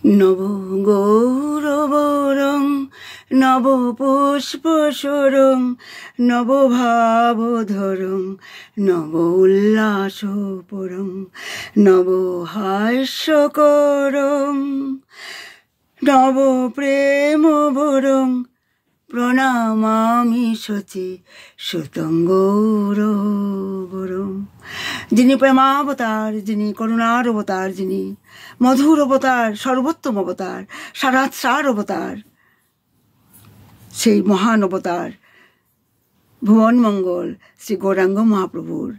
নব গৌরবরং নব পুষ্পসরং নব ভাবধরং নব উল্লাসপরং নব হাস্যকরং নব প্রেমভরং প্রণামামি শচি সুতং গৌরবরং। যিনি প্রেমাবতার, যিনি করুণার অবতার, যিনি মধুর অবতার, সর্বোত্তম অবতার, সারাৎসার অবতার, সেই মহান অবতার ভুবন মঙ্গল শ্রী গৌরাঙ্গ মহাপ্রভুর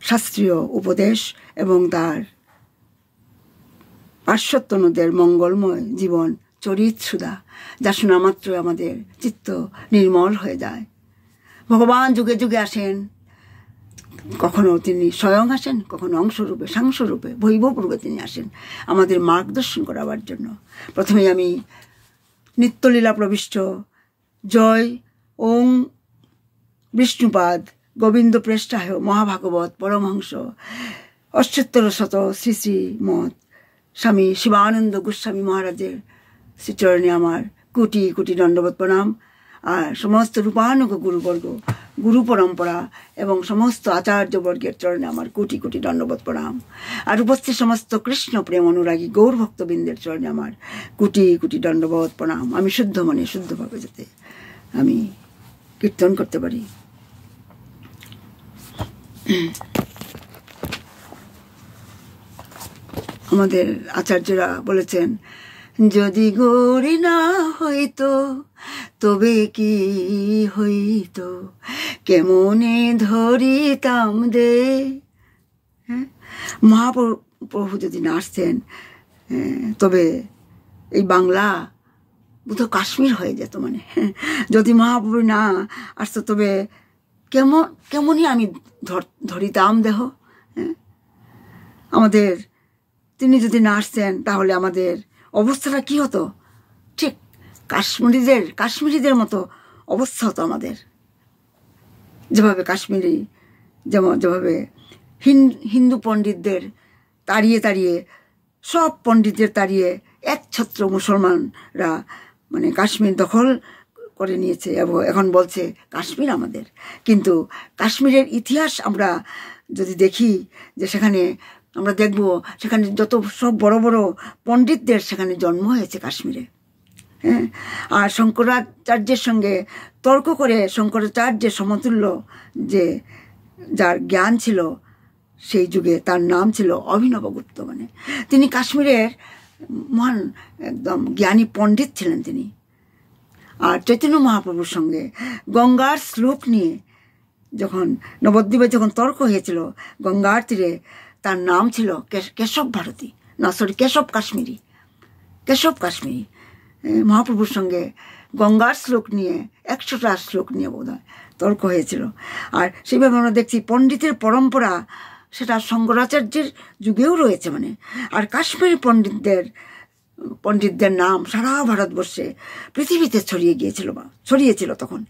শাস্ত্রীয় উপদেশ এবং তার পার্শ্বত্যনুদের মঙ্গলময় জীবন চরিত সুধা, যা শোনা মাত্র আমাদের চিত্ত নির্মল হয়ে যায়। ভগবান যুগে যুগে আসেন, কখনো তিনি স্বয়ং আসেন, কখনো অংশরূপে, সাংশরূপে, বৈভবরূপে তিনি আসেন আমাদের মার্গদর্শন করাবার জন্য। প্রথমেই আমি নিত্যলীলা প্রবিষ্ট জয় ওং বিষ্ণুপাদ গোবিন্দ প্রেষ্টায় মহাভাগবত পরমহংস অষ্টোত্তর শত শ্রী শ্রী মঠ স্বামী শিবানন্দ গোস্বামী মহারাজের শ্রীচরণে আমার কোটি কোটি দণ্ডবত প্রণাম। আর সমস্ত রূপানুগ গুরুবর্গ, গুরু পরম্পরা এবং সমস্ত আচার্যবর্গের চরণে আমার কোটি কোটি দণ্ডবত প্রণাম। আর উপস্থিত সমস্ত কৃষ্ণ প্রেম অনুরাগী গৌর ভক্তবৃন্দের চরণে আমার কোটি কোটি দণ্ডবত প্রণাম। আমি শুদ্ধ মনে শুদ্ধভাবে যাতে আমি কীর্তন করতে পারি। আমাদের আচার্যরা বলেছেন, যদি গৌরী না হইতো তবে কি হইতো, কেমনে ধরিতাম দে। হ্যাঁ, মহাপ্রভু যদি না আসতেন তবে এই বাংলা বুধ কাশ্মীর হয়ে যেত। মানে যদি মহাপ্রভু না আসতো তবে কেমনই আমি ধরিতাম দেহ। হ্যাঁ, আমাদের তিনি যদি না আসতেন তাহলে আমাদের অবস্থাটা কি হতো? ঠিক কাশ্মীরিদের মতো অবস্থা হতো আমাদের। যেভাবে যেভাবে হিন্দু পণ্ডিতদের তাড়িয়ে সব পণ্ডিতদের তাড়িয়ে একছত্র মুসলমানরা মানে কাশ্মীর দখল করে নিয়েছে এবং এখন বলছে কাশ্মীর আমাদের। কিন্তু কাশ্মীরের ইতিহাস আমরা যদি দেখি, যে সেখানে আমরা দেখব সেখানে যত সব বড় বড় পণ্ডিতদের সেখানে জন্ম হয়েছে কাশ্মীরে। হ্যাঁ, আর শঙ্করাচার্যের সঙ্গে তর্ক করে শঙ্করাচার্যের সমতুল্য যার জ্ঞান ছিল সেই যুগে, তার নাম ছিল অভিনবগুপ্ত। মানে তিনি কাশ্মীরের মহান একদম জ্ঞানী পণ্ডিত ছিলেন তিনি। আর চৈতন্য মহাপ্রভুর সঙ্গে গঙ্গার শ্লোক নিয়ে নবদ্বীপে যখন তর্ক হয়েছিল গঙ্গার তীরে, তার নাম ছিল কেশব ভারতী, কেশব কাশ্মীরি। মহাপ্রভুর সঙ্গে গঙ্গার শ্লোক নিয়ে 100টা শ্লোক নিয়ে বোধহয় তর্ক হয়েছিল। আর সেইভাবে আমরা দেখছি পণ্ডিতের পরম্পরা সেটা শঙ্করাচার্যের যুগেও রয়েছে। মানে আর কাশ্মীরি পণ্ডিতদের নাম সারা ভারতবর্ষে পৃথিবীতে ছড়িয়েছিল তখন।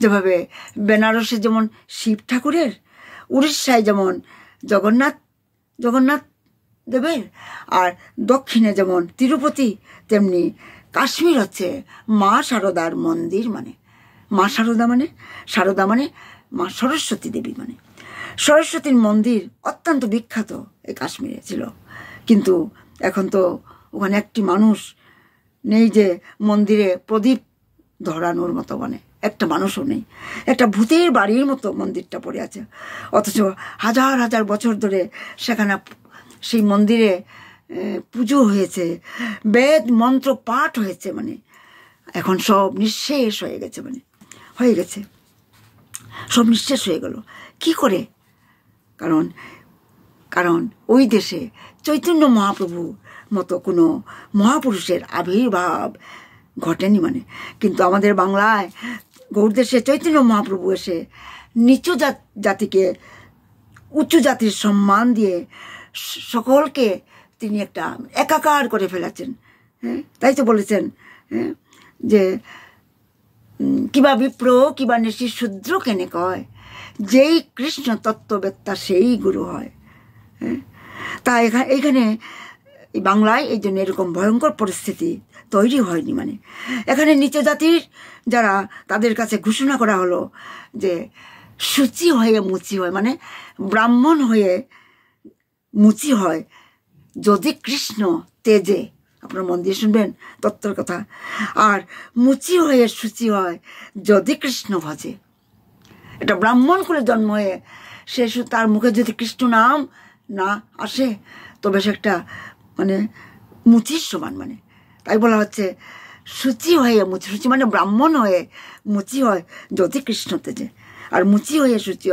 যেভাবে বেনারসে যেমন শিব ঠাকুরের, উড়িষ্যায় যেমন জগন্নাথ দেবের, আর দক্ষিণে যেমন তিরুপতি, তেমনি কাশ্মীর হচ্ছে মা শারদার মন্দির। মানে মা শারদা মানে মা সরস্বতী দেবী। মানে সরস্বতীর মন্দির অত্যন্ত বিখ্যাত এই কাশ্মীরে ছিল। কিন্তু এখন তো ওখানে একটি মানুষ নেই যে মন্দিরে প্রদীপ ধরানোর মতো, মানে একটা মানুষও নেই। একটা ভূতের বাড়ির মতো মন্দিরটা পড়ে আছে। অথচ হাজার হাজার বছর ধরে সেখানে সেই মন্দিরে পুজো হয়েছে, বেদ মন্ত্র পাঠ হয়েছে। মানে এখন সব নিঃশেষ হয়ে গেছে, সব নিঃশেষ হয়ে গেল। কি করে? কারণ ওই দেশে চৈতন্য মহাপ্রভু মতো কোনো মহাপুরুষের আবির্ভাব ঘটেনি। মানে কিন্তু আমাদের বাংলায় গৌড়দেশে চৈতন্য মহাপ্রভু এসে নিচু জাতিকে উচ্চ জাতির সম্মান দিয়ে সকলকে তিনি একটা একাকার করে ফেলেছেন। হ্যাঁ, তাই তো বলেছেন যে কিবা বিপ্র কিবা নিশি শূদ্র কেনে কয়, যেই কৃষ্ণ তত্ত্ববেত্তা সেই গুরু হয়। হ্যাঁ, তা এইখানে এই বাংলায় এই জন্য এরকম ভয়ঙ্কর পরিস্থিতি তৈরি হয়নি। মানে এখানে নিচু জাতির যারা, তাদের কাছে ঘোষণা করা হলো যে সূচি হয়ে মুচি হয়, মানে ব্রাহ্মণ হয়ে মুচি হয় যদি কৃষ্ণ তেজে, আপনার মন দিয়ে শুনবেন তত্ত্বের কথা, আর মুচি হয়ে সূচি হয় যদি কৃষ্ণ ভজে। এটা ব্রাহ্মণ কুলে জন্ম হয়ে সে তার মুখে যদি কৃষ্ণ নাম না আসে তবে সে একটা মানে মুচির সমান। মানে তাই বলা হচ্ছে সূচি হয়ে মুচি, সূচি মানে ব্রাহ্মণ হয়ে মুচি হয় যদি কৃষ্ণ তেজে, আর মুচি হয়ে সূচি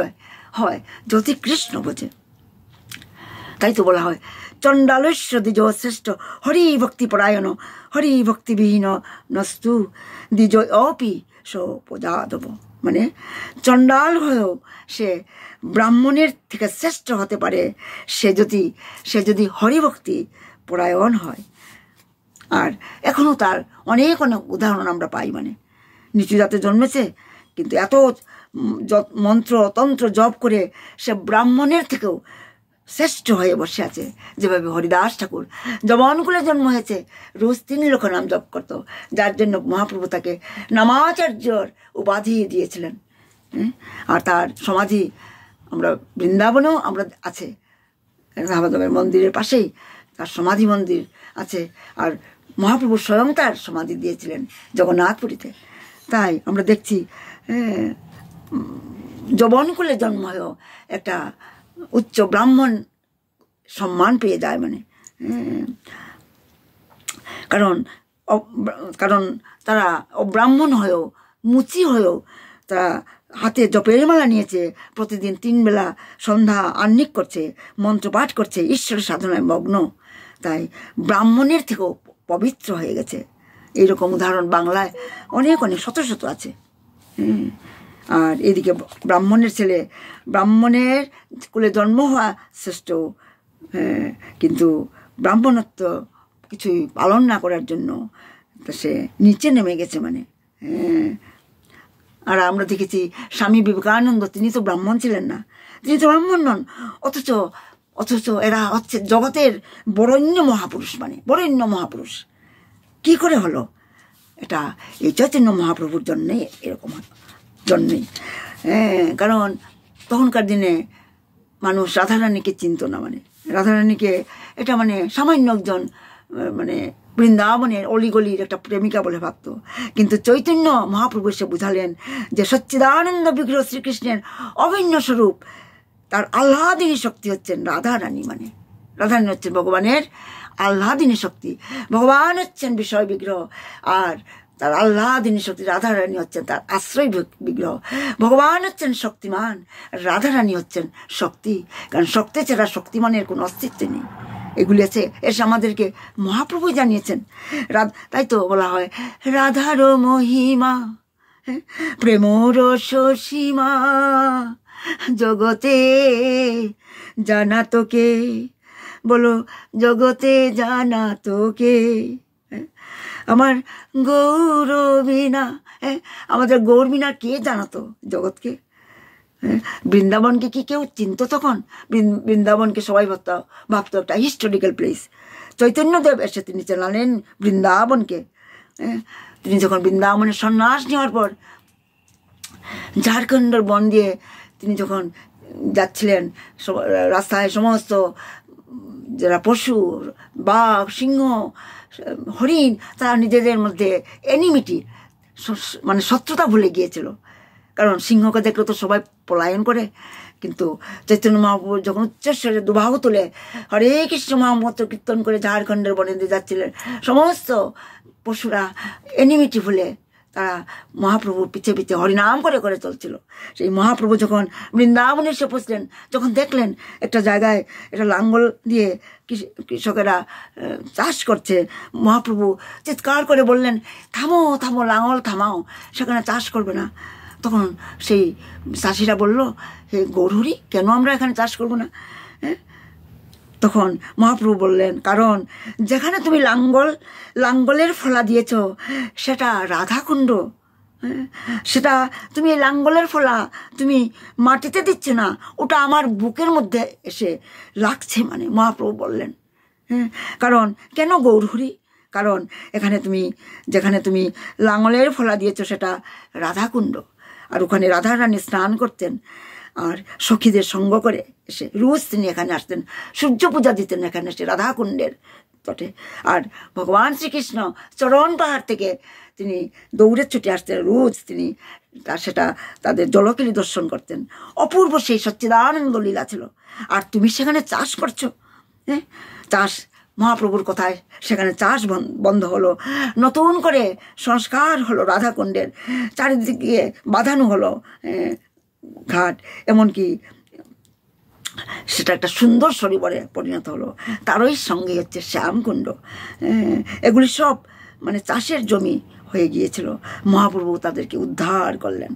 হয় যদি কৃষ্ণ বোঝে। তাই তো বলা হয় চণ্ডালস্য দ্বিজ শ্রেষ্ঠ হরি ভক্তি পরায়ণ হরি ভক্তিবিহীন নস্তু দ্বিজ অপি সোপজাদব। মানে চণ্ডাল হয়েও সে ব্রাহ্মণের থেকে শ্রেষ্ঠ হতে পারে সে যদি হরিভক্তি পরায়ণ হয়। আর এখনও তার অনেক অনেক উদাহরণ আমরা পাই। মানে নিচু জাতে জন্মেছে কিন্তু এত মন্ত্র তন্ত্র জপ করে সে ব্রাহ্মণের থেকেও শ্রেষ্ঠ হয়ে বসে আছে। যেভাবে হরিদাস ঠাকুর যবনকুলে জন্ম হয়েছে, রোজ 3 লক্ষ নাম জপ করত, যার জন্য মহাপ্রভু তাকে নামাচার্যর উপাধি দিয়েছিলেন। আর তার সমাধি আমরা বৃন্দাবনেও আমরা আছে, রাধামাধবের মন্দিরের পাশেই তার সমাধি মন্দির আছে। আর মহাপ্রভু স্বয়ং তার সমাধি দিয়েছিলেন জগন্নাথপুরীতে। তাই আমরা দেখছি যবনকুলে জন্ম হয়েও একটা উচ্চ ব্রাহ্মণ সম্মান পেয়ে যায়। মানে কারণ তারা অব্রাহ্মণ হয়েও মুচি হয়েও তারা হাতে জপের মালা নিয়েছে, প্রতিদিন 3 বেলা সন্ধ্যা আহ্নিক করছে, মন্ত্রপাঠ করছে, ঈশ্বরের সাধনায় মগ্ন। তাই ব্রাহ্মণের থেকেও পবিত্র হয়ে গেছে। এইরকম উদাহরণ বাংলায় অনেক অনেক শত শত আছে। আর এদিকে ব্রাহ্মণের ছেলে, ব্রাহ্মণের কুলে জন্ম হওয়া শ্রেষ্ঠ, কিন্তু ব্রাহ্মণত্ব কিছুই পালন না করার জন্য সে নিচে নেমে গেছে। মানে আর আমরা দেখেছি স্বামী বিবেকানন্দ, তিনি তো ব্রাহ্মণ ছিলেন না, তিনি তো ব্রাহ্মণ নন, অথচ এরা হচ্ছে জগতের বরেণ্য মহাপুরুষ। মানে বরেণ্য মহাপুরুষ কি করে হলো? এটা এই চৈতন্য মহাপ্রভুর জন্যেই এরকম জন্যেই। কারণ তখনকার দিনে মানুষ রাধারানীকে চিনত না। মানে রাধারানীকে এটা মানে সামান্য একজন মানে বৃন্দাবনের অলিগলির একটা প্রেমিকা বলে ভাবত। কিন্তু চৈতন্য মহাপ্রভু এসে বুঝালেন যে সচ্চিদানন্দ বিগ্রহ শ্রীকৃষ্ণের অভিন্ন স্বরূপ, তার আহ্লাদিনী শক্তি হচ্ছেন রাধারানী। মানে রাধারানী হচ্ছেন ভগবানের আহ্লাদিনী শক্তি, ভগবান হচ্ছেন বিষয় বিগ্রহ, আর তার আহ্লাদিনী শক্তি রাধারানী হচ্ছেন তার আশ্রয় বিগ্রহ। ভগবান হচ্ছেন শক্তিমান, রাধারানী হচ্ছেন শক্তি, কারণ শক্তি ছাড়া শক্তিমানের কোনো অস্তিত্ব নেই। এগুলি আছে, এসে আমাদেরকে মহাপ্রভু জানিয়েছেন। তাই তো বলা হয় রাধার মহিমা প্রেমর সীমা জগতে জানা তোকে, বলো জগতে জানা তোকে আমার গৌরবীনা। আমাদের গৌরবীনা কে জানাতো জগৎকে? বৃন্দাবনকে কি কেউ চিনত তখন? বৃন্দাবনকে সবাই ভাবতো একটা হিস্টোরিক্যাল প্লেস। চৈতন্যদেব এসে তিনি চালালেন বৃন্দাবনকে। তিনি যখন বৃন্দাবনের সন্ন্যাস নেওয়ার পর ঝাড়খণ্ডের বন দিয়ে তিনি যখন যাচ্ছিলেন, রাস্তায় সমস্ত যারা পশু, বাঘ, সিংহ, হরিণ, তারা নিজেদের মধ্যে এনিমিটি মানে শত্রুতা ভুলে গিয়েছিল। কারণ সিংহকে দেখলে তো সবাই পলায়ন করে। কিন্তু চৈতন্য মহাপ্রভু যখন উচ্চস্বরে দুবাহু তুলে হরে কৃষ্ণ মহামন্ত্র কীর্তন করে ঝাড়খণ্ডের বনে দিয়ে যাচ্ছিলেন, সমস্ত পশুরা এনিমিটি ভুলে তারা মহাপ্রভুর পিছে পিছে হরিনাম করে করে চলছিল। সেই মহাপ্রভু যখন বৃন্দাবনে এসে পৌঁছলেন, যখন দেখলেন একটা জায়গায় একটা লাঙ্গল দিয়ে কৃষকেরা চাষ করছে, মহাপ্রভু চিৎকার করে বললেন, থামো থামো, লাঙ্গল থামাও, সেখানে চাষ করবে না। তখন সেই চাষিরা বলল, হে গৌরহরি, কেন আমরা এখানে চাষ করবো না? তখন মহাপ্রভু বললেন, কারণ যেখানে তুমি লাঙ্গলের ফলা দিয়েছ সেটা রাধাকুণ্ড, সেটা তুমি এই লাঙ্গলের ফলা তুমি মাটিতে দিচ্ছ না, ওটা আমার বুকের মধ্যে এসে লাগছে। মানে মহাপ্রভু বললেন, হ্যাঁ, কারণ কেন গৌরহরি? কারণ যেখানে তুমি লাঙলের ফলা দিয়েছ সেটা রাধাকুণ্ড, আর ওখানে রাধা রানী স্নান করতেন আর সখীদের সঙ্গ করে এসে রোজ তিনি এখানে আসতেন, সূর্য পূজা দিতেন এখানে এসে রাধাকুণ্ডের তটে। আর ভগবান শ্রীকৃষ্ণ চরণ পাহাড় থেকে তিনি দৌড়ে ছুটে আসতেন রোজ, তিনি সেটা তাদের জলকেলি দর্শন করতেন। অপূর্ব সেই সচ্চিদানন্দ লীলা ছিল। আর তুমি সেখানে চাষ করছো, হ্যাঁ, চাষ মহাপ্রভুর কথায় সেখানে চাষ বন্ধ হলো, নতুন করে সংস্কার হলো রাধাকুণ্ডের, চারিদিকে বাঁধানো হলো ঘাট, এমনকি সেটা একটা সুন্দর সরোবরে পরিণত হলো। তারই সঙ্গে হচ্ছে শ্যামকুণ্ড। এগুলি সব মানে চাষের জমি হয়ে গিয়েছিল, মহাপ্রভু তাদেরকে উদ্ধার করলেন।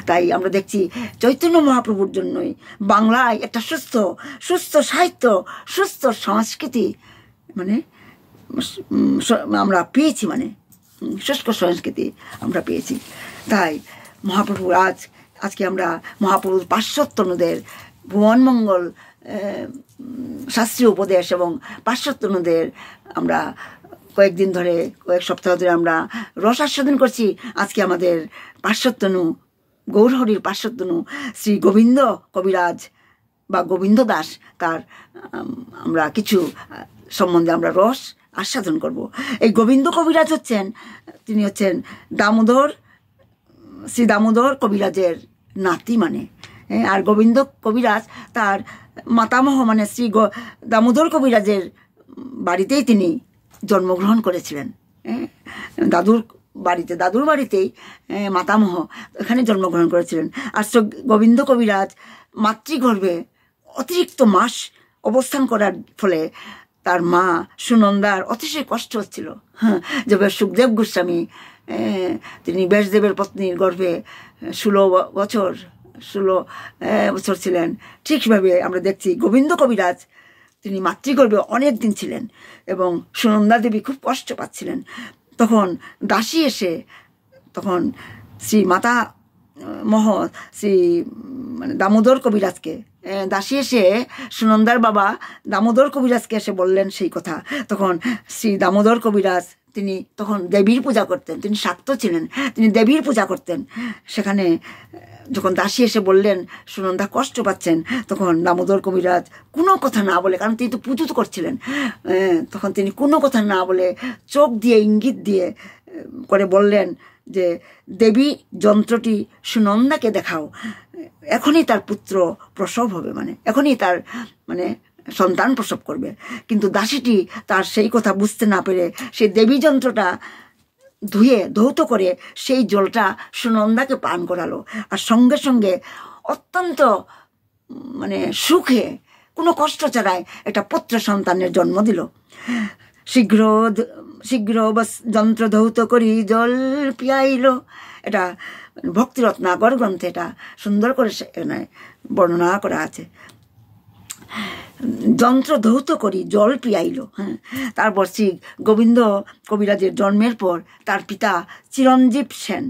তাই আমরা দেখছি চৈতন্য মহাপ্রভুর জন্যই বাংলায় একটা সুস্থ সাহিত্য, সুস্থ সংস্কৃতি মানে আমরা পেয়েছি, মানে শুষ্ক সংস্কৃতি আমরা পেয়েছি। তাই মহাপ্রভু আজকে আমরা মহাপ্রভুর পাশ্চাত্যনুদের ভুবনমঙ্গল শাস্ত্রীয় উপদেশ এবং পাশ্চাত্যনুদের আমরা কয়েক সপ্তাহ ধরে আমরা রস আস্বাদন করছি। আজকে আমাদের পাশ্চাত্যনু, গৌরহরির পাশ্চাত্যনু শ্রী গোবিন্দ কবিরাজ বা গোবিন্দ দাস, তার আমরা কিছু সম্বন্ধে আমরা রস আস্বাদন করব। এই গোবিন্দ কবিরাজ তিনি হচ্ছেন শ্রী দামোদর কবিরাজের নাতি, মানে। আর গোবিন্দ কবিরাজ তার মাতামহ, মানে শ্রী দামোদর কবিরাজের বাড়িতেই তিনি জন্মগ্রহণ করেছিলেন। দাদুর বাড়িতেই মাতামহ এখানে জন্মগ্রহণ করেছিলেন। আর গোবিন্দ কবিরাজ মাতৃগর্ভে অতিরিক্ত মাস অবস্থান করার ফলে তার মা সুনন্দার অতিশয় কষ্ট হচ্ছিল। হ্যাঁ, যেভাবে সুখদেব গোস্বামী তিনি ব্যাসদেবের পত্নীর গর্ভে 16 বছর ছিলেন, ঠিকভাবে আমরা দেখছি গোবিন্দ কবিরাজ তিনি মাতৃগর্ভে অনেক দিন ছিলেন এবং সুনন্দা দেবী খুব কষ্ট পাচ্ছিলেন। তখন দাসী এসে, তখন শ্রী মাতা শ্রী মানে দামোদর কবিরাজকে, দাসী এসে সুনন্দার বাবা দামোদর কবিরাজকে এসে বললেন সেই কথা। তখন শ্রী দামোদর কবিরাজ তিনি তখন দেবীর পূজা করতেন, তিনি শাক্ত ছিলেন, তিনি দেবীর পূজা করতেন। সেখানে যখন দাসী এসে বললেন সুনন্দা কষ্ট পাচ্ছেন, তখন দামোদর কবিরাজ কোনো কথা না বলে, কারণ তিনি তো পুজো করছিলেন, তখন তিনি কোনো কথা না বলে চোখ দিয়ে ইঙ্গিত দিয়ে করে বললেন যে দেবী যন্ত্রটি সুনন্দাকে দেখাও, এখনই তার পুত্র প্রসব হবে, মানে এখনই তার মানে সন্তান প্রসব করবে। কিন্তু দাসীটি তার সেই কথা বুঝতে না পেরে সেই দেবী যন্ত্রটা ধৌত করে সেই জলটা সুনন্দাকে পান করালো। আর সঙ্গে সঙ্গে অত্যন্ত মানে সুখে, কোনো কষ্ট ছাড়াই একটা পুত্র সন্তানের জন্ম দিল। শীঘ্র যন্ত্র ধৌত করি জল পিয়াইল, এটা ভক্তিরত্নাকর গ্রন্থে এটা সুন্দর করে বর্ণনা করা আছে। যন্ত্র ধৌত করি জল পিয়াইল। হ্যাঁ, তারপর শ্রী গোবিন্দ কবিরাজের জন্মের পর তার পিতা চিরঞ্জীব সেন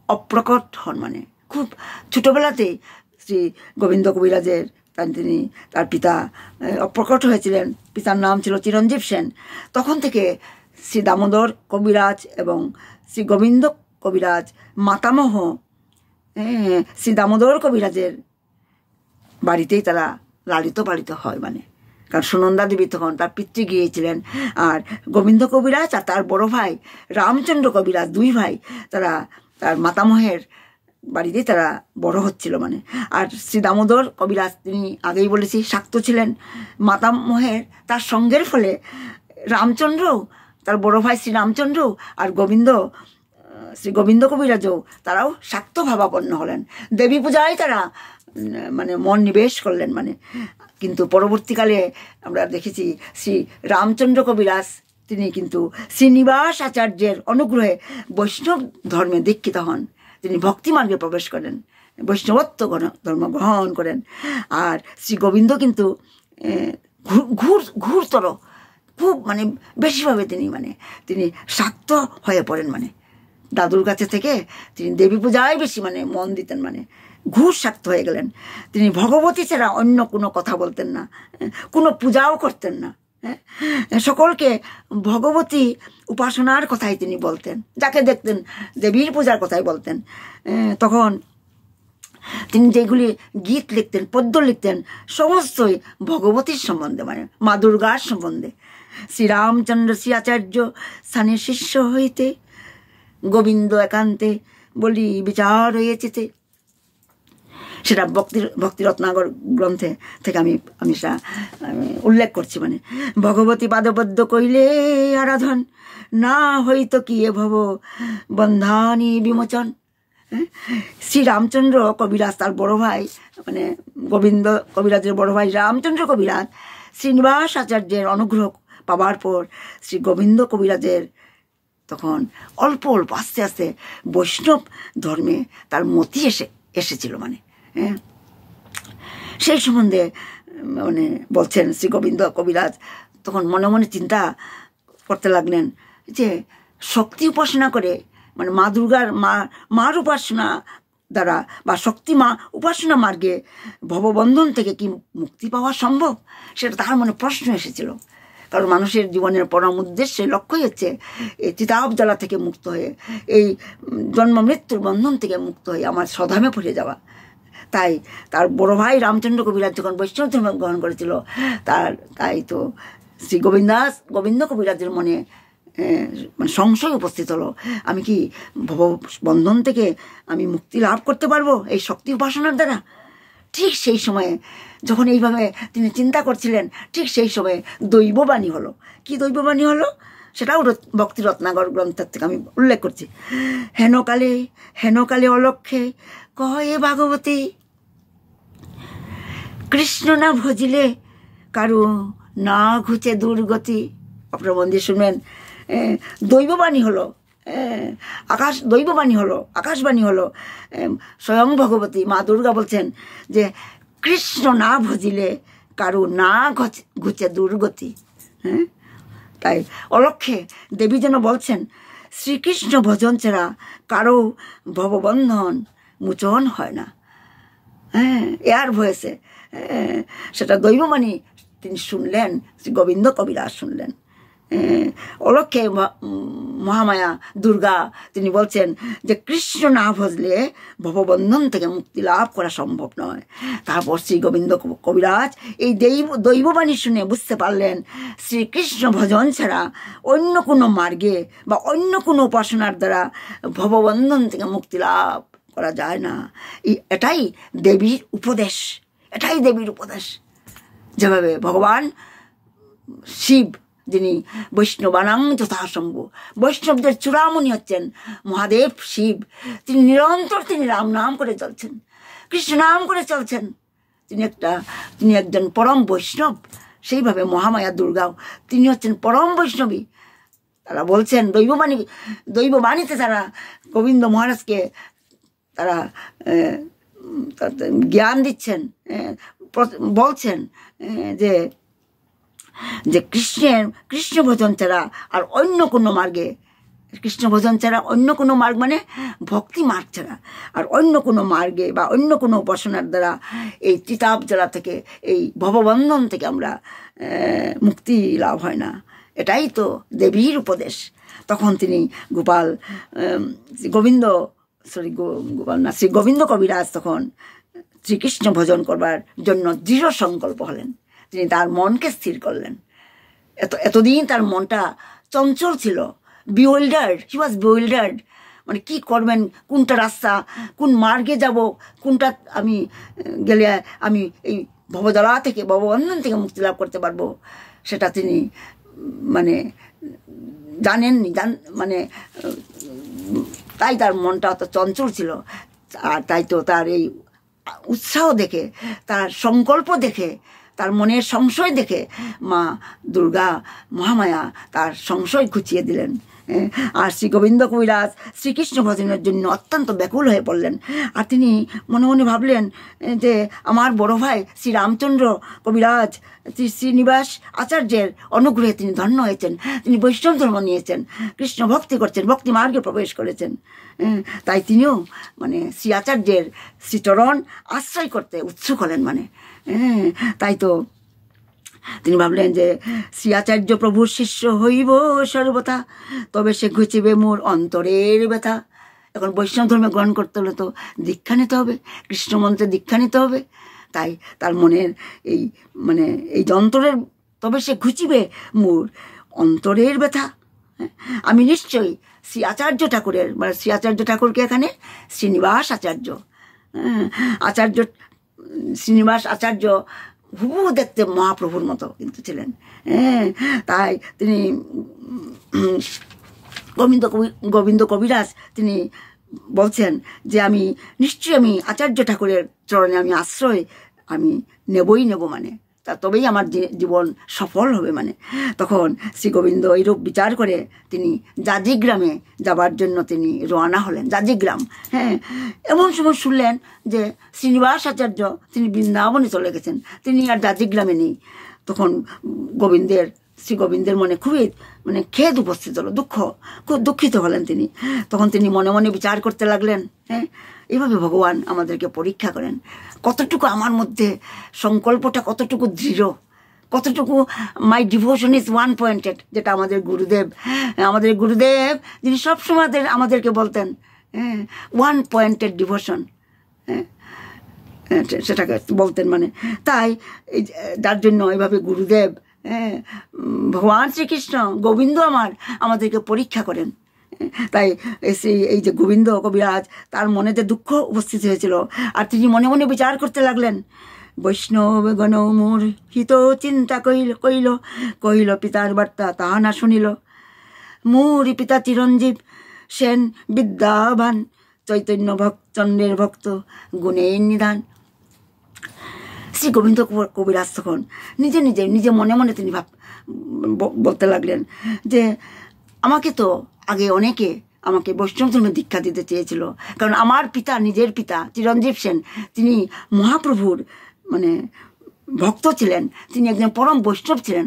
অপ্রকট হন, মানে খুব ছোটবেলাতেই শ্রী গোবিন্দ কবিরাজের তার পিতা অপ্রকট হয়েছিলেন। পিতার নাম ছিল চিরঞ্জীব সেন। তখন থেকে শ্রী দামোদর কবিরাজ এবং শ্রী গোবিন্দ কবিরাজ মাতামহ শ্রী দামোদর কবিরাজের বাড়িতেই তারা লালিত পালিত হয়, মানে কারণ সুনন্দা দেবী তখন তার পিতৃ গিয়েছিলেন। আর গোবিন্দ কবিরাজ আর তার বড় ভাই রামচন্দ্র কবিরাজ, 2 ভাই, তারা তার মাতামহের বাড়িতেই তারা বড় হচ্ছিল, মানে। আর শ্রী দামোদর কবিরাজ তিনি আগেই বলেছি শাক্ত ছিলেন। মাতামহের তার সঙ্গের ফলে রামচন্দ্র, তার বড় ভাই শ্রী রামচন্দ্র আর শ্রী গোবিন্দ কবিরাজও তারাও শাক্ত ভাবাপন্ন হলেন। দেবী পূজায় তারা মানে মন নিবেশ করলেন, মানে। কিন্তু পরবর্তীকালে আমরা দেখেছি শ্রী রামচন্দ্র কবিরাজ তিনি কিন্তু শ্রীনিবাস আচার্যের অনুগ্রহে বৈষ্ণব ধর্মে দীক্ষিত হন। তিনি ভক্তি মার্গে প্রবেশ করেন, বৈষ্ণবত্ব ধর্ম গ্রহণ করেন। আর শ্রী গোবিন্দ কিন্তু ঘুরতর খুব মানে বেশিভাবে তিনি শাক্ত হয়ে পড়েন, মানে দাদুর কাছে থেকে তিনি দেবী পূজায় বেশি মানে মন দিতেন, মানে ঘুর শাক্ত হয়ে গেলেন। তিনি ভগবতী ছাড়া অন্য কোনো কথা বলতেন না, কোনো পূজাও করতেন না। সকলকে ভগবতী উপাসনার কথাই তিনি বলতেন, যাকে দেখতেন দেবীর পূজার কথাই বলতেন। তখন তিনি যেগুলি গীত লিখতেন, পদ্য লিখতেন, সমস্তই ভগবতীর সম্বন্ধে, মানে মা দুর্গার সম্বন্ধে। শ্রীরামচন্দ্র শ্রী আচার্য স্থানের শিষ্য হইতে গোবিন্দ একান্তে বলি বিচার হয়েছে। সেটা ভক্তি রত্নাকর গ্রন্থে থেকে আমি সেটা উল্লেখ করছি। মানে ভগবতী পাদপদ্ম কইলে আরাধন, না হইতো কি এ ভব বন্ধানি বিমোচন। শ্রী রামচন্দ্র কবিরাজ, তার বড় ভাই, মানে গোবিন্দ কবিরাজের বড় ভাই রামচন্দ্র কবিরাজ শ্রীনিবাস আচার্যের অনুগ্রহ পাবার পর শ্রী গোবিন্দ কবিরাজের তখন অল্প অল্প আস্তে আস্তে বৈষ্ণব ধর্মে তার মতি এসেছিল। মানে সেই সম্বন্ধে মানে বলছেন শ্রী গোবিন্দ কবিরাজ তখন মনে মনে চিন্তা করতে লাগলেন যে শক্তি উপাসনা করে, মানে মা দুর্গার মার উপাসনা দ্বারা বা শক্তি মা উপাসনা মার্গে ভববন্ধন থেকে কি মুক্তি পাওয়া সম্ভব? সেটা তার মনে প্রশ্ন এসেছিল। কারণ মানুষের জীবনের পরম উদ্দেশ্যে লক্ষ্যই হচ্ছে এই চিতাব জ্বালা থেকে মুক্ত হয়ে, এই জন্ম মৃত্যুর বন্ধন থেকে মুক্ত হয়ে আমার স্বধামে পড়ে যাওয়া। তাই তার বড় ভাই রামচন্দ্র কবিরাজ যখন বৈষ্ণব ধর্ম গ্রহণ করেছিল, তাই তো শ্রী গোবিন্দ কবিরাজের মনে মানে সংশয় উপস্থিত হলো, আমি কি ভববন্ধন থেকে আমি মুক্তি লাভ করতে পারবো এই শক্তি উপাসনার দ্বারা? ঠিক সেই সময়ে যখন এইভাবে তিনি চিন্তা করছিলেন, ঠিক সেই সময়ে দৈববাণী হলো। কি দৈববাণী হলো সেটাও ভক্তি রত্নাকর গ্রন্থের থেকে আমি উল্লেখ করছি। হেনকালে অলক্ষে কহে ভাগবতী, কৃষ্ণ না ভজিলে কারু না ঘুচে দুর্গতি। আপনার মন দিয়ে শুনবেন, দৈববাণী হলো, দৈববাণী হলো, আকাশবাণী হলো। স্বয়ং ভগবতী মা দুর্গা বলছেন যে কৃষ্ণ না ভজিলে কারু না ঘুচে দুর্গতি। তাই অলক্ষে দেবী যেন বলছেন শ্রীকৃষ্ণ ভজন ছাড়া কারো ভববন্ধন মোচন হয় না। এয়ার ভয়েসে সেটা দৈববাণী তিনি শুনলেন, শ্রী গোবিন্দ কবিরাজ শুনলেন। অলক্ষে মহামায়া দুর্গা তিনি বলছেন যে কৃষ্ণ না ভজলে ভববন্ধন থেকে মুক্তি লাভ করা সম্ভব নয়। তারপর শ্রী গোবিন্দ কবিরাজ এই দৈববাণী শুনে বুঝতে পারলেন শ্রীকৃষ্ণ ভজন ছাড়া অন্য কোনো মার্গে বা অন্য কোনো উপাসনার দ্বারা ভববন্ধন থেকে মুক্তি লাভ করা যায় না। এটাই দেবীর উপদেশ, এটাই দেবীর উপদেশ। যেভাবে ভগবান শিব, যিনি বৈষ্ণবানাং যথাসম্ভ, বৈষ্ণবদের চূড়ামণি হচ্ছেন মহাদেব শিব, তিনি নিরন্তর তিনি রাম নাম করে চলছেন, কৃষ্ণ নাম করে চলছেন। তিনি একজন পরম বৈষ্ণব। সেইভাবে মহামায়া দুর্গাও তিনি হচ্ছেন পরম বৈষ্ণবী। তারা বলছেন দৈববাণীতে তারা গোবিন্দ মহারাজকে তারা জ্ঞান দিচ্ছেন, বলছেন যে কৃষ্ণ ভজন ছাড়া আর অন্য কোনো মার্গে, কৃষ্ণ ভজন ছাড়া অন্য কোনো মার্গ মানে ভক্তি মার্গ ছাড়া আর অন্য কোনো মার্গে বা অন্য কোনো উপাসনার দ্বারা এই চিতাব জ্বালা থেকে, এই ভববন্ধন থেকে আমরা মুক্তি লাভ হয় না। এটাই তো দেবীর উপদেশ। তখন তিনি শ্রী গোবিন্দ কবিরাজ তখন শ্রীকৃষ্ণ ভজন করবার জন্য দৃঢ় সংকল্প হলেন। তিনি তার মনকে স্থির করলেন। এতদিন তার মনটা চঞ্চল ছিল, বিউইল্ডার্ড, হি ওয়াজ বিউইল্ডার্ড। মানে কি করবেন, কোনটা রাস্তা, কোন মার্গে যাব, কোনটা আমি গেলে আমি এই ভবজ্বালা থেকে, ভববন্ধন থেকে মুক্তি লাভ করতে পারবো, সেটা তিনি মানে জানেননি। মানে তাই তার মনটা অত চঞ্চল ছিল। আর তাই তো তার এই উৎসাহ দেখে, তার সংকল্প দেখে, তার মনের সংশয় দেখে মা দুর্গা মহামায়া তার সংশয় ঘুচিয়ে দিলেন। আর শ্রী গোবিন্দ কবিরাজ শ্রীকৃষ্ণ ভজনের জন্য অত্যন্ত ব্যাকুল হয়ে পড়লেন। আর তিনি মনে মনে ভাবলেন যে আমার বড় ভাই শ্রী রামচন্দ্র কবিরাজ শ্রীনিবাস আচার্যের অনুগ্রহে তিনি ধন্য হয়েছেন, তিনি বৈষ্ণব ধর্ম নিয়েছেন, কৃষ্ণ ভক্তি করছেন, ভক্তি মার্গে প্রবেশ করেছেন। তাই তিনিও মানে শ্রী আচার্যের শ্রীচরণ আশ্রয় করতে উৎসুক হলেন। মানে তাই তো তিনি ভাবলেন যে শ্রী আচার্য প্রভুর শিষ্য হইব সর্বথা, তবে সে ঘুচিবে মোর অন্তরের ব্যথা। এখন বৈষ্ণব ধর্মে গ্রহণ করতে হলে তো দীক্ষা নিতে হবে, কৃষ্ণ মন্ত্রে দীক্ষা নিতে হবে। তাই তার মনের এই এই যন্ত্রের, তবে সে ঘুচিবে মোর অন্তরের ব্যথা। আমি নিশ্চয়ই শ্রী আচার্য ঠাকুরের, শ্রী আচার্য ঠাকুরকে এখানে শ্রীনিবাস আচার্য, আচার্য শ্রীনিবাস আচার্য হুবহু দেখতে মহাপ্রভুর মতো কিন্তু ছিলেন। তাই তিনি গোবিন্দ কবিরাজ তিনি বলছেন যে আমি নিশ্চয়ই আমি আচার্য ঠাকুরের চরণে আমি আশ্রয় আমি নেবই নেব, তা তবেই আমার জীবন সফল হবে। তখন শ্রী গোবিন্দ এইরূপ বিচার করে তিনি জাজিগ্রামে যাবার জন্য তিনি রওনা হলেন। জাজিগ্রাম, এমন সময় শুনলেন যে শ্রীনিবাস আচার্য তিনি বৃন্দাবনে চলে গেছেন, তিনি আর জাজিগ্রামে নেই। তখন শ্রী গোবিন্দের মনে খুবই খেদ উপস্থিত হলো, খুব দুঃখিত হলেন তিনি। তখন তিনি মনে মনে বিচার করতে লাগলেন, এইভাবে ভগবান আমাদেরকে পরীক্ষা করেন, কতটুকু আমার মধ্যে সংকল্পটা কতটুকু দৃঢ়, কতটুকু মাই ডিভোশন ইজ ওয়ান পয়েন্টেড, যেটা আমাদের গুরুদেব যিনি সবসময় আমাদেরকে বলতেন ওয়ান পয়েন্টেড ডিভোশন, সেটাকে বলতেন। তাই যার জন্য এইভাবে গুরুদেব ভগবান শ্রীকৃষ্ণ গোবিন্দ আমাদেরকে পরীক্ষা করেন। তাই এই যে গোবিন্দ কবিরাজ, তার মনে যে দুঃখ উপস্থিত হয়েছিল, আর তিনি মনে মনে বিচার করতে লাগলেন, বৈষ্ণব গণ মোর হিত চিন্তা কইল পিতার বার্তা তাহা না শুনিল, মোর পিতা চিরঞ্জীব সেন বিদ্যাবান, চৈতন্য চন্দ্রের ভক্ত গুণের নিদান। শ্রী গোবিন্দ কবিরাজ তখন নিজে মনে মনে তিনি বলতে লাগলেন যে আমাকে তো আগে অনেকে আমাকে বৈষ্ণব ধর্মে দীক্ষা দিতে চেয়েছিল, কারণ আমার পিতা, নিজের পিতা চিরঞ্জীব সেন, তিনি মহাপ্রভুর ভক্ত ছিলেন, তিনি একজন পরম বৈষ্ণব ছিলেন।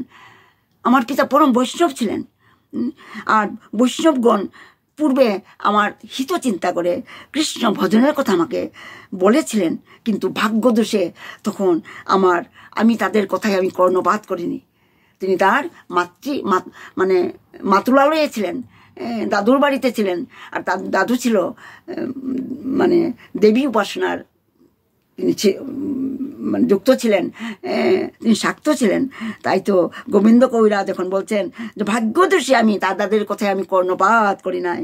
আমার পিতা পরম বৈষ্ণব ছিলেন, আর বৈষ্ণবগণ পূর্বে আমার হিত চিন্তা করে কৃষ্ণ ভজনের কথা আমাকে বলেছিলেন, কিন্তু ভাগ্যদোষে তখন আমি তাদের কথায় আমি কর্ণপাত করিনি। তিনি তার মাতুলালয়ে ছিলেন, দাদুর বাড়িতে ছিলেন, আর তার দাদু ছিল দেবী উপাসনার তিনি যুক্ত ছিলেন, তিনি শাক্ত ছিলেন। তাই তো গোবিন্দ কবিরাজ যখন বলছেন যে ভাগ্যদোষী আমি তাদের কথায় আমি কর্ণপাত করি নাই।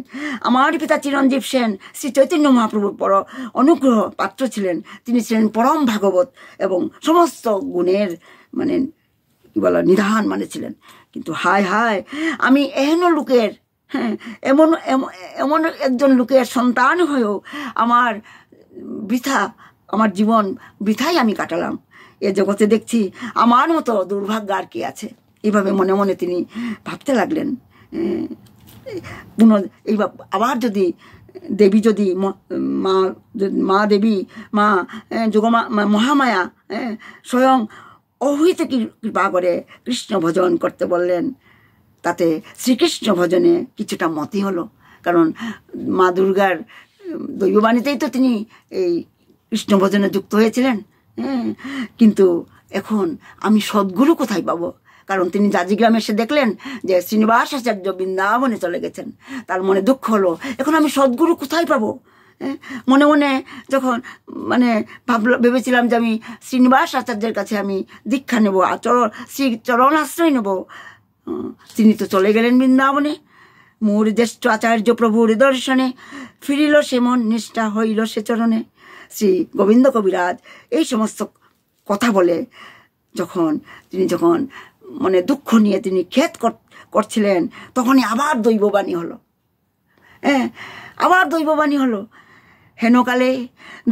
আমার পিতা চিরঞ্জীব সেন শ্রী চৈতন্য মহাপ্রভুর পর অনুগ্রহ পাত্র ছিলেন, তিনি ছিলেন পরম ভাগবত এবং সমস্ত গুণের কি বলা নিধান ছিলেন। কিন্তু হায় আমি এহেন লোকের, এমন একজন লোকের সন্তান হয়েও আমার জীবন বৃথাই আমি কাটালাম। এ জগতে দেখছি আমার মতো দুর্ভাগ্য আর কি আছে। এইভাবে মনে মনে তিনি ভাবতে লাগলেন। আবার যদি দেবী, যদি মা দেবী, মা যোগমা, মহামায়া স্বয়ং অহৈতে কৃপা করে কৃষ্ণ ভজন করতে বললেন, তাতে শ্রীকৃষ্ণ ভজনে কিছুটা মতি হলো। কারণ মা দুর্গার দৈববাণীতেই তো তিনি এই কৃষ্ণ ভজনে যুক্ত হয়েছিলেন। কিন্তু এখন আমি সদ্গুরু কোথায় পাবো? কারণ তিনি জাজিগ্রামে এসে দেখলেন যে শ্রীনিবাস আচার্য বৃন্দাবনে চলে গেছেন। তার মনে দুঃখ হলো, এখন আমি সদ্গুরু কোথায় পাবো? মনে মনে যখন ভেবেছিলাম যে আমি শ্রীনিবাস আচার্যের কাছে আমি দীক্ষা নেব, শ্রী চরণ আশ্রয় নেব, তিনি তো চলে গেলেন বৃন্দাবনে। মোর জ্যেষ্ঠ আচার্য প্রভুর দর্শনে ফিরিল সে মন, নিষ্ঠা হইল সে চরণে। শ্রী গোবিন্দ কবিরাজ এই সমস্ত কথা বলে তিনি যখন দুঃখ নিয়ে তিনি খেদ করছিলেন, তখনই আবার দৈববাণী হলো। আবার দৈববাণী হলো, হেনকালে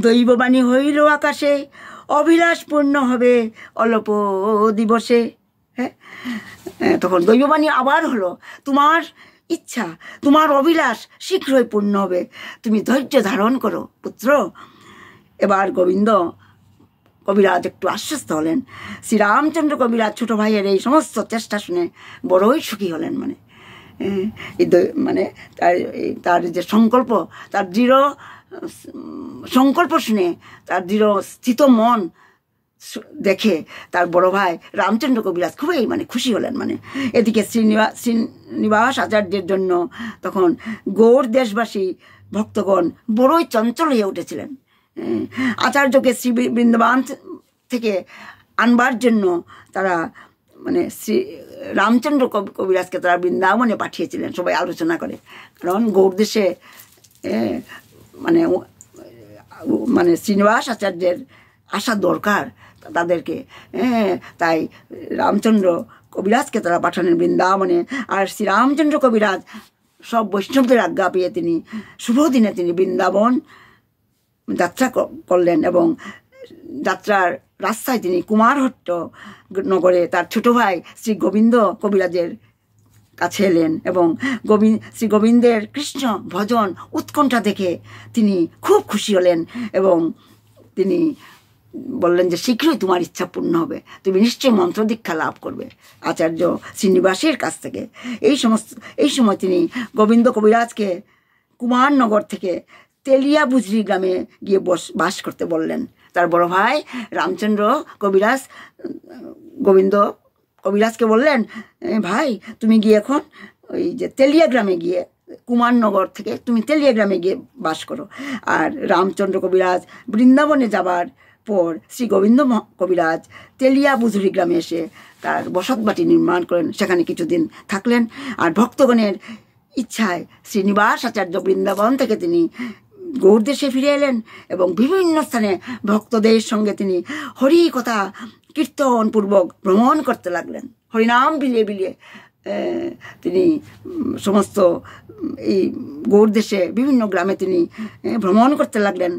দৈববাণী হইল আকাশে, অভিলাষ পূর্ণ হবে অল্প দিবসে। তখন দৈববাণী আবার হলো, তোমার ইচ্ছা, তোমার অভিলাষ শীঘ্রই পূর্ণ হবে, তুমি ধৈর্য ধারণ করো পুত্র। এবার গোবিন্দ কবিরাজ একটু আশ্বস্ত হলেন। শ্রীরামচন্দ্র কবিরাজ ছোট ভাইয়ের এই সমস্ত চেষ্টা শুনে বড়ই সুখী হলেন। তার যে সংকল্প, তার দৃঢ় সংকল্প শুনে, তার দৃঢ় স্থিত মন দেখে তার বড় ভাই রামচন্দ্র কবিরাজ খুবই মানে খুশি হলেন। মানে এদিকে শ্রীনিবাস আচার্যের জন্য তখন গৌড় দেশবাসী ভক্তগণ বড়ই চঞ্চল হয়ে উঠেছিলেন। আচার্যকে শ্রী বৃন্দাবন থেকে আনবার জন্য তারা মানে শ্রী রামচন্দ্র কবিরাজকে তারা বৃন্দাবনে পাঠিয়েছিলেন সবাই আলোচনা করে। কারণ গৌড় দেশে মানে মানে শ্রীনিবাস আচার্যের আসা দরকার তাদেরকে, তাই রামচন্দ্র কবিরাজকে তারা পাঠালেন বৃন্দাবনে। আর শ্রী রামচন্দ্র কবিরাজ সব বৈষ্ণবদের আজ্ঞা পেয়ে তিনি শুভ দিনে তিনি বৃন্দাবন যাত্রা করলেন এবং যাত্রার রাস্তায় তিনি কুমারহট্ট নগরে তার ছোট ভাই শ্রী গোবিন্দ কবিরাজের কাছে এলেন এবং শ্রী গোবিন্দের কৃষ্ণ ভজন উৎকণ্ঠা দেখে তিনি খুব খুশি হলেন এবং তিনি বললেন যে শীঘ্রই তোমার ইচ্ছা পূর্ণ হবে, তুমি নিশ্চয়ই মন্ত্র দীক্ষা লাভ করবে আচার্য শ্রীনিবাসের কাছ থেকে। এই সময় তিনি গোবিন্দ কবিরাজকে কুমারনগর থেকে তেলিয়া বুঝরি গ্রামে গিয়ে বাস করতে বললেন। তার বড় ভাই রামচন্দ্র কবিরাজ গোবিন্দ কবিরাজকে বললেন, ভাই তুমি গিয়ে এখন ওই যে তেলিয়া গ্রামে গিয়ে কুমারনগর থেকে তুমি তেলিয়া গ্রামে গিয়ে বাস করো। আর রামচন্দ্র কবিরাজ বৃন্দাবনে যাবার পর শ্রী গোবিন্দ কবিরাজ তেলিয়া বুঝুরি গ্রামে এসে তার বসতবাটি নির্মাণ করেন, সেখানে কিছুদিন থাকলেন। আর ভক্তগণের ইচ্ছায় শ্রীনিবাস আচার্য বৃন্দাবন থেকে তিনি গৌড় দেশে ফিরে এলেন এবং বিভিন্ন স্থানে ভক্তদের সঙ্গে তিনি হরি কথা কীর্তন পূর্বক ভ্রমণ করতে লাগলেন। হরিনাম বিলিয়ে বিলিয়ে তিনি সমস্ত এই গৌড় দেশে বিভিন্ন গ্রামে তিনি ভ্রমণ করতে লাগলেন।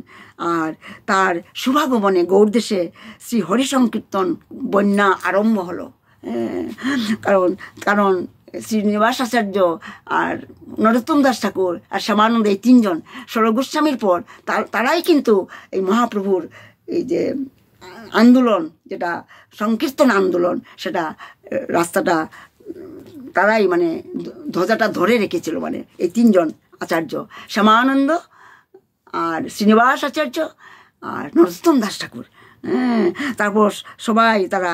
আর তার শুভাগমনে গৌড় দেশে শ্রী হরি সংকীর্তন বন্যা আরম্ভ হলো। কারণ শ্রীনিবাস আচার্য আর নরোত্তম দাস ঠাকুর আর শ্যামানন্দ এই তিনজন সরল গোস্বামীর পর তারাই কিন্তু এই মহাপ্রভুর এই যে আন্দোলন, যেটা সংকীর্তন আন্দোলন, সেটা রাস্তাটা তারাই মানে ধ্বজাটা ধরে রেখেছিল। মানে এই তিনজন আচার্য, শ্যামানন্দ আর শ্রীনিবাস আচার্য আর নরোত্তম দাস ঠাকুর। তারপর সবাই তারা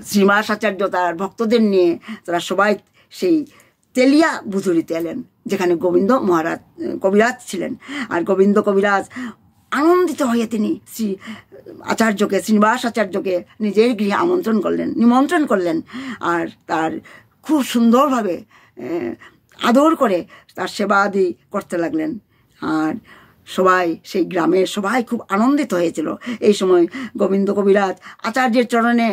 শ্রীনিবাস আচার্য তার ভক্তদের নিয়ে তারা সবাই সেই তেলিয়া বুঝুরিতে এলেন, যেখানে গোবিন্দ মহারাজ কবিরাজ ছিলেন। আর গোবিন্দ কবিরাজ আনন্দিত হয়ে তিনি শ্রী আচার্যকে শ্রীনিবাস আচার্যকে নিজের গৃহে নিমন্ত্রণ করলেন আর তার খুব সুন্দরভাবে আদর করে তার সেবা আদি করতে লাগলেন। আর সবাই সেই গ্রামের সবাই খুব আনন্দিত হয়েছিল। এই সময় গোবিন্দ কবিরাজ আচার্যের চরণে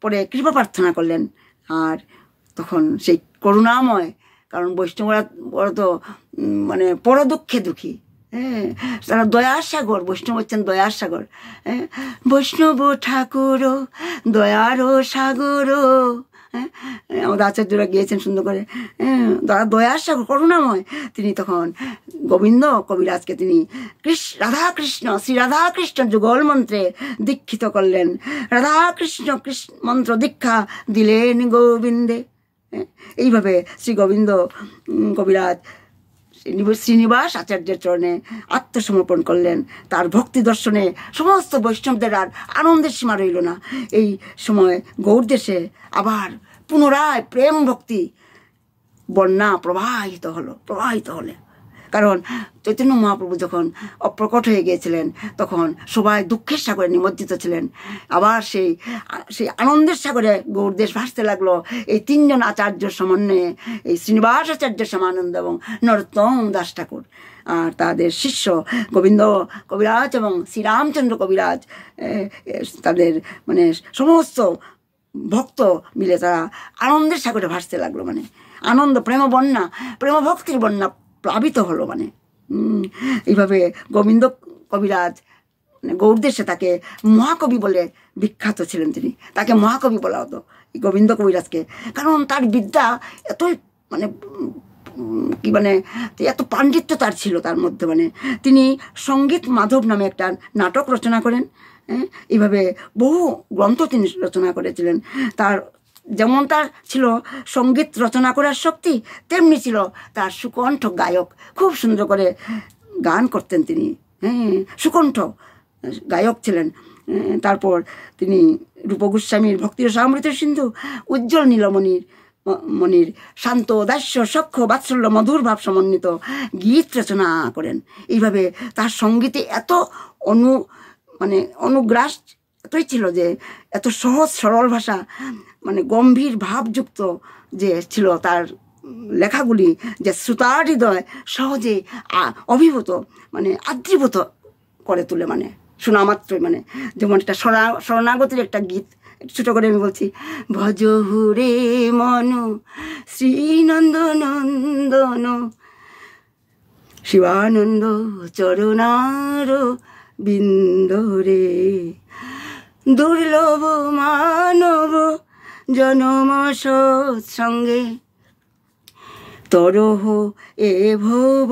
পরে কৃপা প্রার্থনা করলেন। আর তখন সেই করুণাময়, কারণ বৈষ্ণবরা বড় তো মানে পরদুঃখে দুঃখী, তারা দয়ার সাগর, বৈষ্ণব হচ্ছেন দয়ার সাগর। বৈষ্ণব ঠাকুর দয়ার সাগর, আমাদের আচার্যরা গিয়েছেন সুন্দর করে, দয়ার সাগর করুণাময়। তিনি তখন গোবিন্দ কবিরাজকে তিনি রাধাকৃষ্ণ শ্রী রাধাকৃষ্ণ যুগল মন্ত্রে দীক্ষিত করলেন। রাধাকৃষ্ণ মন্ত্র দীক্ষা দিলেন গোবিন্দে। এইভাবে শ্রী গোবিন্দ কবিরাজ শ্রীনিবাস আচার্যের চরণে আত্মসমর্পণ করলেন। তার ভক্তি দর্শনে সমস্ত বৈষ্ণবদের আর আনন্দের সীমা রইল না। এই সময় গৌড় দেশে আবার পুনরায় প্রেম ভক্তি বন্যা প্রবাহিত হলে। কারণ চৈতন্য মহাপ্রভু যখন অপ্রকট হয়ে গিয়েছিলেন তখন সবাই দুঃখের সাগরে নিমজ্জিত ছিলেন। আবার সেই আনন্দের সাগরে গৌড় দেশ ভাসতে লাগলো এই তিনজন আচার্য সমন্বয়ে, এই শ্রীনিবাস আচার্য শ্যামানন্দ এবং নরোত্তম দাস ঠাকুর আর তাদের শিষ্য গোবিন্দ কবিরাজ এবং শ্রীরামচন্দ্র কবিরাজ, তাদের মানে সমস্ত ভক্ত মিলে তারা আনন্দের সাগরে ভাসতে লাগলো। মানে আনন্দ প্রেম ভক্তির বন্যা প্লাবিত হলো। মানে এইভাবে গোবিন্দ কবিরাজ গৌড় দেশে তাকে মহাকবি বলে বিখ্যাত ছিলেন। তাকে মহাকবি বলা হতো গোবিন্দ কবিরাজকে, কারণ তার বিদ্যা এতই মানে এত পাণ্ডিত্য তার ছিল তার মধ্যে। মানে তিনি সঙ্গীত মাধব নামে একটা নাটক রচনা করেন। এইভাবে বহু গ্রন্থ তিনি রচনা করেছিলেন। যেমন তার ছিল সঙ্গীত রচনা করার শক্তি, তেমনি ছিল তার সুকণ্ঠ গায়ক। খুব সুন্দর করে গান করতেন তিনি, সুকণ্ঠ গায়ক ছিলেন। তারপর তিনি রূপগোস্বামীর ভক্তিরসামৃত সিন্ধু, উজ্জ্বল নীলমণির মনির শান্ত দাস্য সক্ষ বাৎসল্য মধুর ভাব সমন্বিত গীত রচনা করেন। এইভাবে তার সঙ্গীতে এত অনুগ্রাস এতই ছিল যে এত সহজ সরল ভাষা, গম্ভীর ভাবযুক্ত যে ছিল তার লেখাগুলি, যে শ্রোতার হৃদয় সহজে অভিভূত আদ্রীভূত করে তোলে। শোনা মাত্রই যেমন একটা শরণাগতির একটা গীত, ছোট করে আমি বলছি। ভজ হুরে মন শ্রীনন্দ নন্দন শিবানন্দ চরণার বিন্দরে, দুর্লভ মানব জনম সৎসঙ্গে তরহ এ ভব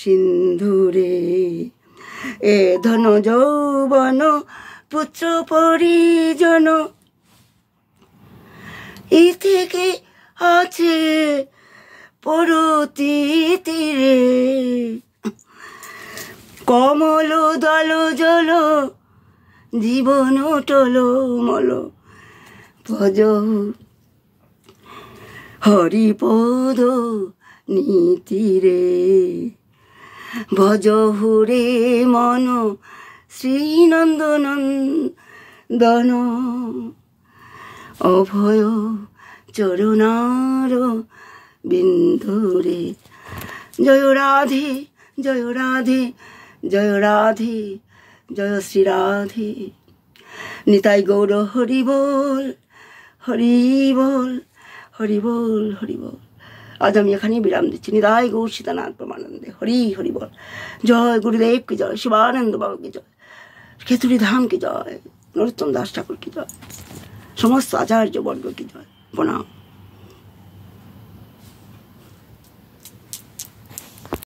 সিন্ধুরে, এ ধন যৌবন পুত্র পরিজন ই থেকে আছে পরতি তীরে, কমল দল জল জীবন টল মল, ভজ হরিপদ নীতিরে, ভজ হুরে মন শ্রীনন্দনন্দন অভয় চরণার বিন্দুরে। জয় রাধে জয় রাধে জয় রাধে জয় শ্রী রাধে, নিতাই গৌর হরি বল হরি বল হরি বল হরি বল। আজ আমি এখানেই বিরাম দিচ্ছি। নিতাই গৌর সীতানাথ প্রমানন্দে হরি হরি বল। জয় গুরুদেব কি জয়, শিবানন্দ বাবু কি জয়, খেতুরি ধাম কি জয়, নরোত্তম দাস ঠাকুর কি জয়, সমস্ত আচার্য বর্গ কি জয়। প্রণাম।